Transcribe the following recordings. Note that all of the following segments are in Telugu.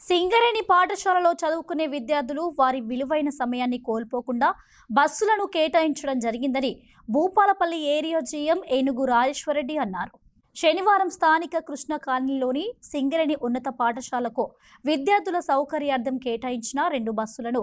సింగరేణి పాఠశాలలో చదువుకునే విద్యార్థులు వారి విలువైన సమయాన్ని కోల్పోకుండా బస్సులను కేటాయించడం జరిగిందని భూపాలపల్లి ఏరియా జీఎం ఏనుగు రాజేశ్వరరెడ్డి అన్నారు. శనివారం స్థానిక కృష్ణ కాలనీలోని సింగరేణి ఉన్నత పాఠశాలకు విద్యార్థుల సౌకర్యార్థం కేటాయించిన 2 బస్సులను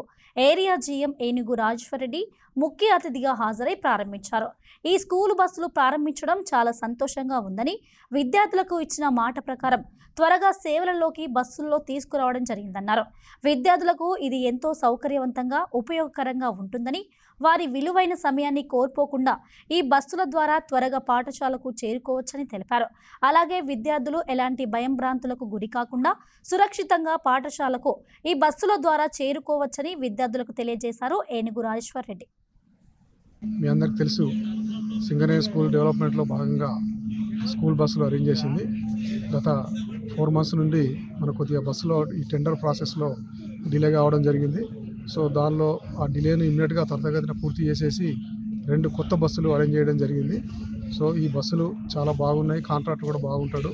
ఏరియా జీఎం ఏనుగు రాజేశ్వరరెడ్డి ముఖ్య అతిథిగా హాజరై ప్రారంభించారు. ఈ స్కూలు బస్సులు ప్రారంభించడం చాలా సంతోషంగా ఉందని, విద్యార్థులకు ఇచ్చిన మాట ప్రకారం త్వరగా సేవలలోకి బస్సుల్లో తీసుకురావడం జరిగిందన్నారు. విద్యార్థులకు ఇది ఎంతో సౌకర్యవంతంగా ఉపయోగకరంగా ఉంటుందని, వారి విలువైన సమయాన్ని కోల్పోకుండా ఈ బస్సుల ద్వారా త్వరగా పాఠశాలకు చేరుకోవచ్చని తెలిపారు. అలాగే విద్యార్థులు ఎలాంటి భయం భ్రాంతులకు గురి కాకుండా సురక్షితంగా పాఠశాలకు ఈ బస్సుల ద్వారా చేరుకోవచ్చని విద్యార్థులకు తెలియజేశారు ఏనుగు రాజేశ్వరరెడ్డి. మీ అందరికీ తెలుసు, సింగరేణి స్కూల్ డెవలప్మెంట్లో భాగంగా స్కూల్ బస్సులు అరేంజ్ చేసింది. గత 4 months నుండి మన కొద్దిగా బస్సులో ఈ టెండర్ ప్రాసెస్లో డిలే కావడం జరిగింది. సో దానిలో ఆ డిలేని ఇమ్మీడియట్గా త్వరితగతిన పూర్తి చేసేసి 2 కొత్త బస్సులు అరేంజ్ చేయడం జరిగింది. సో ఈ బస్సులు చాలా బాగున్నాయి. కాంట్రాక్టర్ కూడా బాగుంటాడు.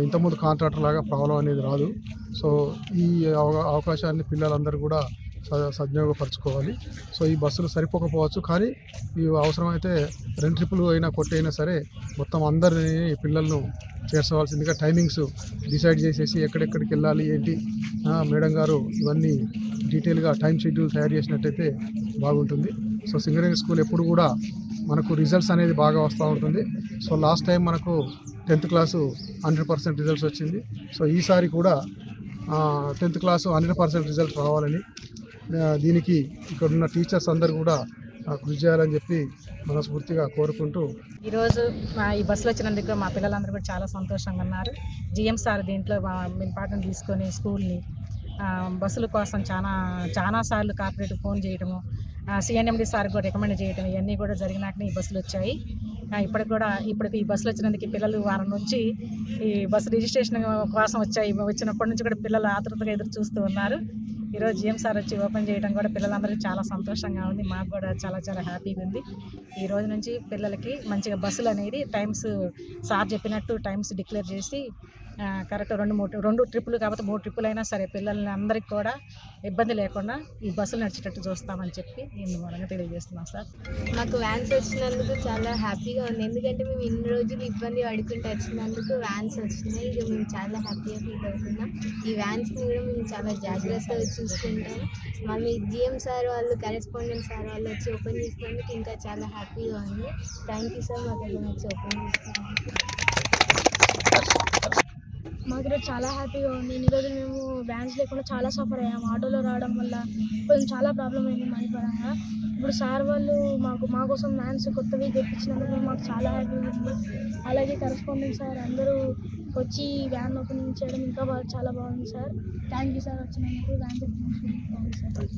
ఇంతకుముందు కాంట్రాక్టర్ లాగా ప్రాబ్లం అనేది రాదు. సో ఈ అవకాశాన్ని పిల్లలందరూ కూడా సద్వినియోగపరచుకోవాలి. సో ఈ బస్సులు సరిపోకపోవచ్చు, కానీ ఈ అవసరమైతే 2 ట్రిప్పులు అయినా కొట్టైనా సరే మొత్తం అందరినీ పిల్లలను చేర్చవలసిందిగా టైమింగ్స్ డిసైడ్ చేసేసి ఎక్కడెక్కడికి వెళ్ళాలి ఏంటి మేడం గారు ఇవన్నీ డీటెయిల్గా టైం షెడ్యూల్ తయారు చేసినట్టయితే బాగుంటుంది. సో సింగరేణి స్కూల్ ఎప్పుడు కూడా మనకు రిజల్ట్స్ అనేది బాగా వస్తూ ఉంటుంది. సో లాస్ట్ టైం మనకు 10th క్లాసు 100% రిజల్ట్స్ వచ్చింది. సో ఈసారి కూడా 10th క్లాసు 100% రిజల్ట్ రావాలని, దీనికి ఇక్కడ ఉన్న టీచర్స్ అందరూ కూడా కృషి చేయాలని చెప్పి మనస్ఫూర్తిగా కోరుకుంటూ, ఈరోజు ఈ బస్సులో వచ్చినందుకు మా పిల్లలందరూ కూడా చాలా సంతోషంగా ఉన్నారు. జిఎం సార్ దీంట్లో ఇంపార్టెంట్ తీసుకొని స్కూల్ని బస్సుల కోసం చాలా సార్లు కార్పొరేట్ ఫోన్ చేయడము, సిఎన్ఎండి సార్ కూడా రికమెండ్ చేయడం, ఇవన్నీ కూడా జరిగినాకనే ఈ బస్సులు వచ్చాయి. ఇప్పటికి ఈ బస్సులు వచ్చినందుకు పిల్లలు వారం నుంచి ఈ బస్సు రిజిస్ట్రేషన్ కోసం వచ్చినప్పటి నుంచి కూడా పిల్లలు ఆతృతగా ఎదురు చూస్తూ ఉన్నారు. ఈరోజు జిఎం సార్ వచ్చి ఓపెన్ చేయడం కూడా పిల్లలందరికీ చాలా సంతోషంగా ఉంది. మాకు కూడా చాలా హ్యాపీగా ఉంది. ఈ రోజు నుంచి పిల్లలకి మంచిగా బస్సులు అనేది టైమ్స్ సార్ చెప్పినట్టు టైమ్స్ డిక్లేర్ చేసి కరెక్ట్ 2 ట్రిప్పులు కాబట్టి 3 ట్రిప్పులు అయినా సరే పిల్లల్ని అందరికీ కూడా ఇబ్బంది లేకుండా ఈ బస్సులు నడిచేటట్టు చూస్తామని చెప్పి నేను మూలంగా తెలియజేస్తున్నాను సార్. మాకు వ్యాన్స్ వచ్చినందుకు చాలా హ్యాపీగా ఉంది. ఎందుకంటే మేము ఇన్ని రోజులు ఇబ్బంది పడుకుంటూ వచ్చినందుకు వ్యాన్స్ వచ్చినాయి. ఇక మేము చాలా హ్యాపీగా ఫీల్ అవుతున్నాం. ఈ వ్యాన్స్ని కూడా మేము చాలా జాగ్రత్తగా చూసుకుంటాం. మళ్ళీ జిఎం సార్ వాళ్ళు, కరెస్పాండెంట్ సార్ వాళ్ళు వచ్చి ఓపెన్ చేసినందుకు ఇంకా చాలా హ్యాపీగా ఉంది. థ్యాంక్ యూ సార్, మాకు వచ్చి ఓపెన్ చేసినందుకు. మాకు ఈరోజు చాలా హ్యాపీగా ఉంది. ఇన్ని రోజులు మేము వ్యాన్స్ లేకుండా చాలా సఫర్ అయ్యాము. ఆటోలో రావడం వల్ల కొంచెం చాలా ప్రాబ్లం అయింది మనీ పరంగా. ఇప్పుడు సార్ వాళ్ళు మా కోసం వ్యాన్స్ కొత్తవి తెప్పించినందుకు మాకు చాలా హ్యాపీగా ఉంది. అలాగే కరెస్పాండెంట్ సార్ అందరూ వచ్చి వ్యాన్ ఓపెనింగ్ చేయడం ఇంకా చాలా బాగుంది సార్. థ్యాంక్ యూ సార్ వచ్చినందుకు. వ్యాన్స్ ఓపెనింగ్ థ్యాంక్ యూ సార్.